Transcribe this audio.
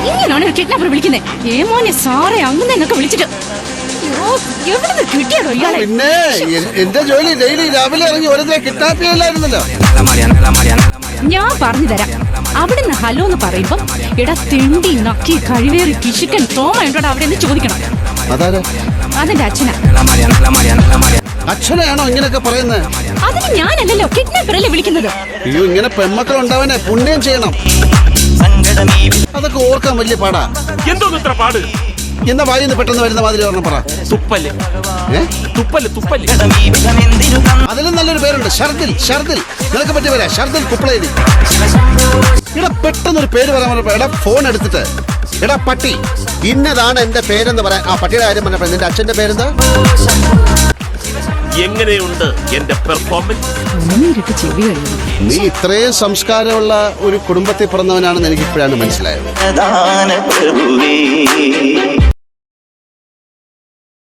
ഇങ്ങനെയാണ് ഒരു കിഡ്നാപ്പർ വിളിക്കുന്നത്. ഏമോനെ സാറേ അങ്ങനെ എന്നൊക്കെ വിളിച്ചിട്ട് എവിടെ കിട്ടിയാടോ ഇയാളെ? പിന്നെ എന്റെ ജോലി ഡെയിലി രാവിലെ ഇറങ്ങി ഓരോരുത്തരെ കിഡ്നാപ്പ് ചെയ്യലായിരുന്നല്ലോ. ഞാൻ പറഞ്ഞു തരാം. അവിടുന്ന് ഹലോ എന്ന് പറയുമ്പം എടാ തെണ്ടി നക്കി കഴിവേറി കിശുക്കൻ തോമ ഉണ്ടോടാ അവിടെ നിന്ന് ചോദിക്കണം. അതെന്റെ അച്ഛനാ. അച്ഛനെയാണോ ഇങ്ങനെയൊക്കെ പറയുന്നത്? അതിന് ഞാനല്ലല്ലോ, കിഡ്നാപ്പർ അല്ലേ വിളിക്കുന്നത്. അയ്യോ, ഇങ്ങനെ പെൺമക്കൾ ഉണ്ടാവനെ പുണ്യം ചെയ്യണം. അതൊക്കെ ഓർക്കാൻ വലിയ പാടാ. എന്തോ ഇത്ര പാട്? എന്താ വായിന്ന് പെട്ടെന്ന് വരുന്ന മാതിരി പറഞ്ഞ പറ. തുപ്പല്. തുപ്പല് തുപ്പല്. അതിലും നല്ലൊരു പേരുണ്ട്, ഷർദിൽ. ഷർദിൽ നിനക്ക് പറ്റിയ പേരാ, ഷർദിൽ കുപ്പളേരി. ഇവിടെ പെട്ടെന്നൊരു പേര് പറയാൻ പറഞ്ഞപ്പോ എടാ ഫോൺ എടുത്തിട്ട് എടാ പട്ടി ഇന്നതാണ് എന്റെ പേരെന്ന് പറയാൻ. ആ പട്ടിയുടെ കാര്യം പറഞ്ഞപ്പോ നിന്റെ അച്ഛന്റെ പേരെന്താ? എങ്ങനെയുണ്ട് എന്റെ പെർഫോമൻസ്? നീ ഇത്രയും സംസ്കാരമുള്ള ഒരു കുടുംബത്തിൽ പിറന്നവനാണെന്ന് എനിക്ക് ഇപ്പോഴാണ് മനസ്സിലായത്.